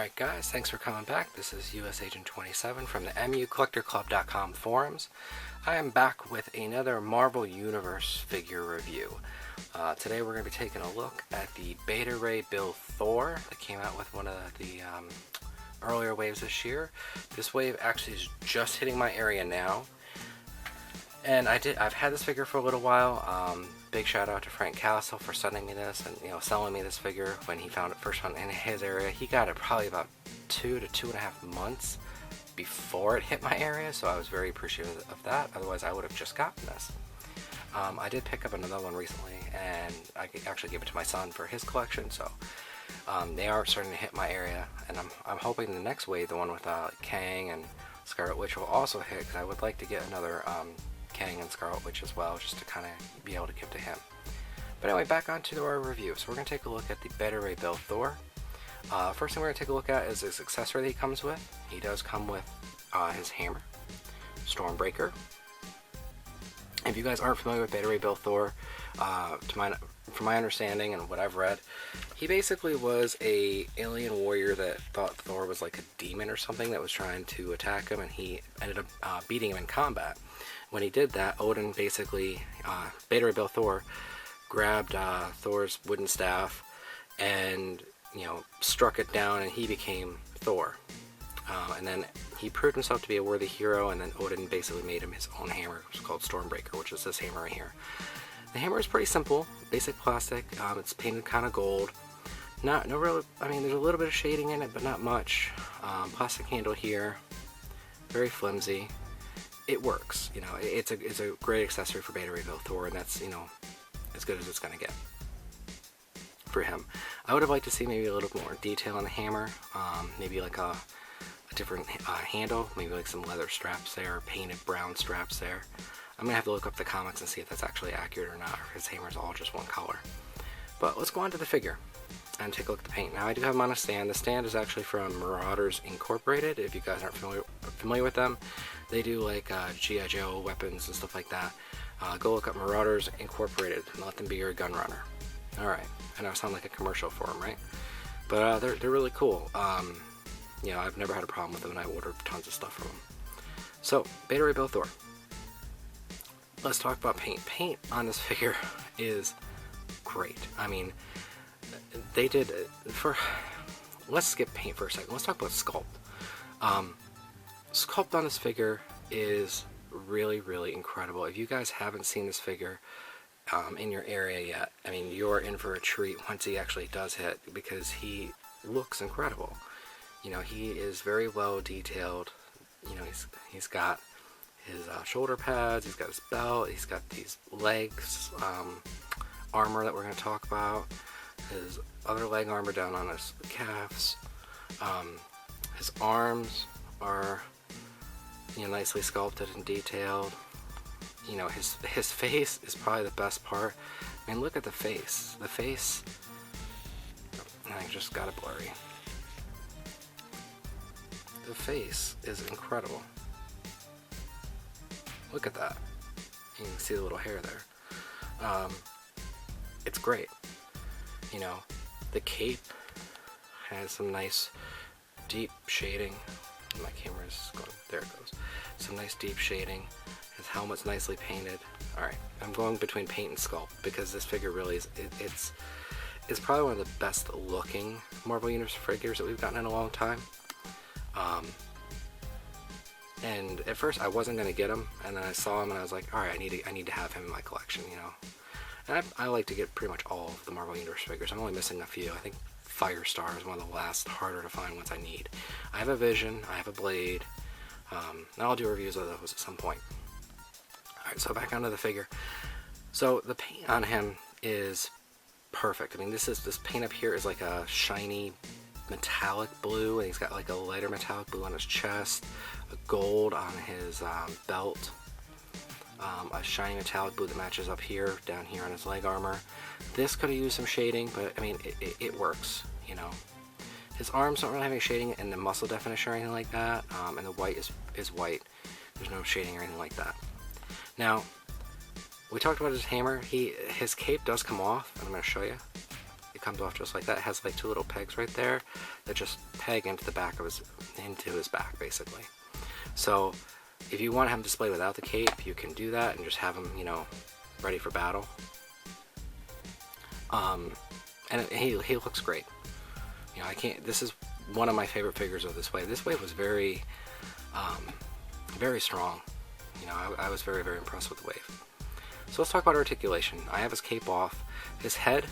Alright guys, thanks for coming back. This is US Agent 27 from the MUCollectorClub.com forums. I am back with another Marvel Universe figure review. Today we're going to be taking a look at the Beta Ray Bill Thor that came out with one of the earlier waves this year. This wave actually is just hitting my area now. And I've had this figure for a little while. Big shout out to FrankCastle for sending me this and selling me this figure when he found it first in his area. He got it probably about 2 to 2.5 months before it hit my area, so I was very appreciative of that. Otherwise, I would have just gotten this. I did pick up another one recently, and I actually gave it to my son for his collection. So they are starting to hit my area, and I'm hoping the next wave, the one with Kang and Scarlet Witch, will also hit, because I would like to get another Kang and Scarlet Witch as well, just to kind of be able to give to him. But anyway, back onto our review. So we're going to take a look at the Beta Ray Bill Thor. First thing we're going to take a look at is his accessory that he comes with. He does come with his hammer, Stormbreaker. If you guys aren't familiar with Beta Ray Bill Thor, from my understanding and what I've read, he basically was a alien warrior that thought Thor was like a demon or something that was trying to attack him, and he ended up beating him in combat. When he did that, Odin basically, Beta Ray Bill Thor, grabbed Thor's wooden staff and struck it down, and he became Thor. And then he proved himself to be a worthy hero, and then Odin basically made him his own hammer, which is called Stormbreaker, which is this hammer right here. The hammer is pretty simple, basic plastic. It's painted kind of gold. There's a little bit of shading in it, but not much. Plastic handle here, very flimsy. It works. It's a great accessory for Beta Ray Bill Thor, and that's as good as it's gonna get for him. I would have liked to see maybe a little more detail on the hammer, maybe like a different handle, maybe like some leather straps there, painted brown straps there. I'm gonna have to look up the comics and see if that's actually accurate or not, or if his hammer's all just one color. But let's go on to the figure and take a look at the paint. Now I do have him on a stand. The stand is actually from Marauders Incorporated. If you guys aren't familiar with them, they do like G.I. Joe weapons and stuff like that. Go look up Marauders Incorporated and let them be your gun runner. Alright, I know I sound like a commercial for them, right? But they're really cool. I've never had a problem with them, and I ordered tons of stuff from them. So, Beta Ray Bill Thor. Let's talk about paint. Paint on this figure is great. I mean, they did let's skip paint for a second. Let's talk about sculpt. Sculpt on this figure is really, really incredible. If you guys haven't seen this figure in your area yet, I mean, you're in for a treat once he actually does hit, because he looks incredible. He is very well detailed. He's got his shoulder pads, he's got his belt, he's got these legs, armor that we're going to talk about, his other leg armor down on his calves. His arms are nicely sculpted and detailed. His face is probably the best part. I mean, look at the face. The face, I just got it blurry. The face is incredible. Look at that. You can see the little hair there. It's great. The cape has some nice deep shading. My camera's going, there it goes. Some nice deep shading. His helmet's nicely painted. Alright, I'm going between paint and sculpt, because this figure really is, it's probably one of the best looking Marvel Universe figures that we've gotten in a long time. And at first I wasn't going to get him, and then I saw him and I was like, alright, I need to have him in my collection, And I like to get pretty much all of the Marvel Universe figures. I'm only missing a few. I think Firestar is one of the last harder to find ones I need. I have a Vision, I have a Blade, and I'll do reviews of those at some point. Alright, so back onto the figure. So the paint on him is perfect. I mean, this paint up here is like a shiny metallic blue, and he's got like a lighter metallic blue on his chest, a gold on his belt, a shiny metallic blue that matches up here, down here on his leg armor. This could have used some shading, but I mean, it works, His arms don't really have any shading in the muscle definition or anything like that, and the white is white. There's no shading or anything like that. Now, we talked about his hammer. His cape does come off, and I'm going to show you. It comes off just like that. It has like two little pegs right there that just peg into the back of his back, basically. So if you want to have him displayed without the cape, you can do that and just have him, you know, ready for battle. And he looks great. You know, this is one of my favorite figures of this wave. This wave was very, very strong. You know, I was very, very impressed with the wave. So let's talk about articulation. I have his cape off. His head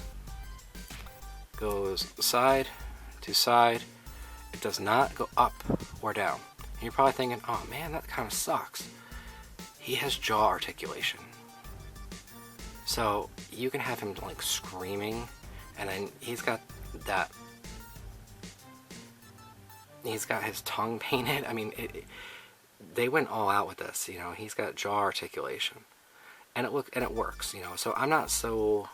goes side to side. It does not go up or down. And you're probably thinking, oh man, that kind of sucks. He has jaw articulation. So you can have him like screaming, and then he's got his tongue painted. I mean, they went all out with this. You know, he's got jaw articulation, and it works. You know, so I'm not so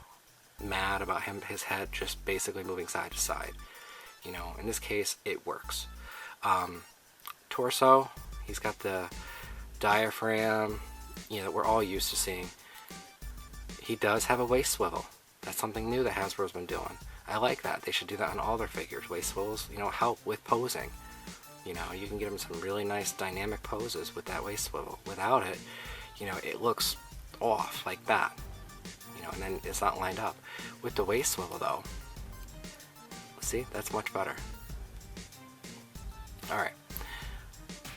mad about his head just basically moving side to side. You know, in this case, it works. Torso, he's got the diaphragm, you know, that we're all used to seeing. He does have a waist swivel. That's something new that Hasbro's been doing. I like that. They should do that on all their figures. Waist swivels, you know, help with posing. You know, you can get them some really nice dynamic poses with that waist swivel. Without it, you know, it looks off like that. You know, and then it's not lined up. With the waist swivel though, see, that's much better. Alright.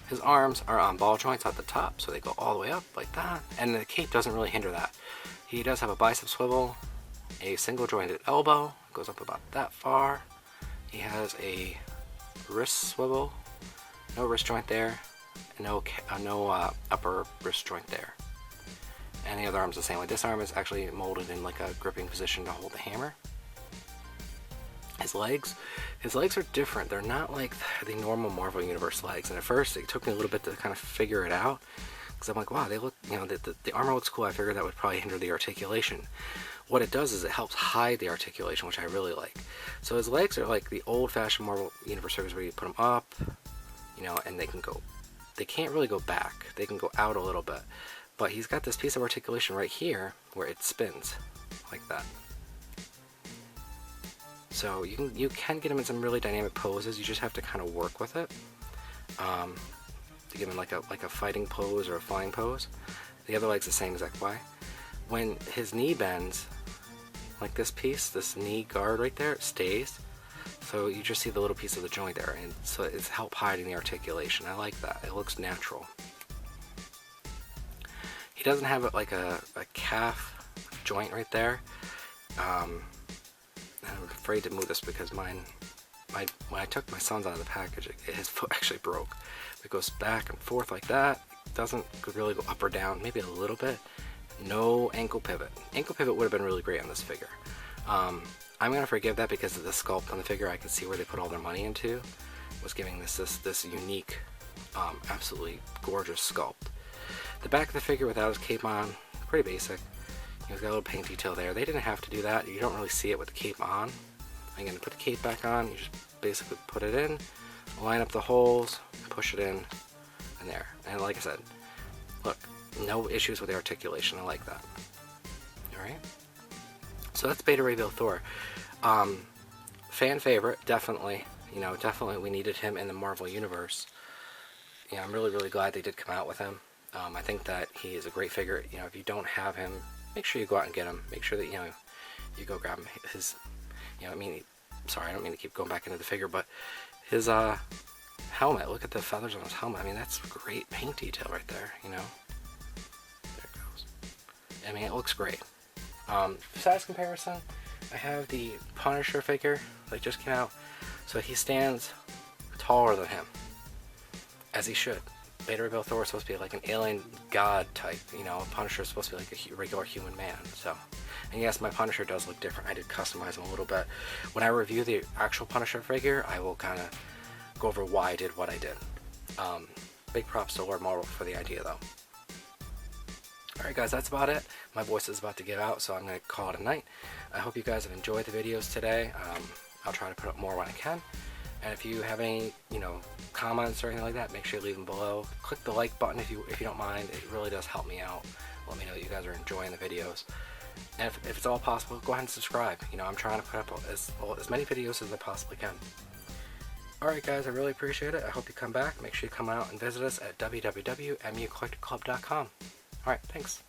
His arms are on ball joints at the top, so they go all the way up like that. And the cape doesn't really hinder that. He does have a bicep swivel, a single jointed elbow, goes up about that far. He has a wrist swivel, no wrist joint there, and no upper wrist joint there. And the other arm's the same way. This arm is actually molded in like a gripping position to hold the hammer. His legs are different. They're not like the normal Marvel Universe legs. And at first, it took me a little bit to kind of figure it out, because I'm like, wow, they look, you know, the armor looks cool. I figured that would probably hinder the articulation. What it does is it helps hide the articulation, which I really like. So his legs are like the old-fashioned Marvel Universe figures where you put them up, you know, and they can't really go back. They can go out a little bit. But he's got this piece of articulation right here where it spins like that. So you can get him in some really dynamic poses. You just have to kind of work with it to give him like a fighting pose or a flying pose. The other leg's the same exact way. When his knee bends, like this piece, this knee guard right there, it stays. So you just see the little piece of the joint there, and so it's help hiding the articulation. I like that. It looks natural. He doesn't have like a calf joint right there. I'm afraid to move this because when I took my son's out of the package, his foot actually broke. It goes back and forth like that. It doesn't really go up or down, maybe a little bit. No ankle pivot. Ankle pivot would have been really great on this figure. I'm going to forgive that because of the sculpt on the figure. I can see where they put all their money into. Was giving this unique, absolutely gorgeous sculpt. The back of the figure without his cape on, pretty basic. He's got a little paint detail there. They didn't have to do that. You don't really see it with the cape on. I'm going to put the cape back on. You just basically put it in, line up the holes, push it in, and there. And like I said, look, no issues with the articulation. I like that. Alright? So that's Beta Ray Bill Thor. Fan favorite, definitely. You know, definitely we needed him in the Marvel Universe. Yeah, I'm really, really glad they did come out with him. I think that he is a great figure. You know, if you don't have him, make sure you go out and get him. Make sure that, you know, you go grab him. His, you know, I mean, sorry, I don't mean to keep going back into the figure, but his helmet, look at the feathers on his helmet. I mean, that's great paint detail right there, you know. There it goes. I mean, it looks great. Size comparison, I have the Punisher figure that just came out. So he stands taller than him, as he should. Beta Ray Bill Thor is supposed to be like an alien god type, you know. Punisher is supposed to be like a regular human man. So, and yes, my Punisher does look different. I did customize him a little bit. When I review the actual Punisher figure, I will kind of go over why I did what I did. Big props to Lord Marvel for the idea, though. Alright guys, that's about it. My voice is about to give out, so I'm going to call it a night. I hope you guys have enjoyed the videos today. I'll try to put up more when I can. And if you have any, you know, comments or anything like that, make sure you leave them below. Click the like button if you don't mind. It really does help me out. Let me know that you guys are enjoying the videos. And if it's all possible, go ahead and subscribe. You know, I'm trying to put up as many videos as I possibly can. Alright guys, I really appreciate it. I hope you come back. Make sure you come out and visit us at www.mucollectorclub.com. Alright, thanks.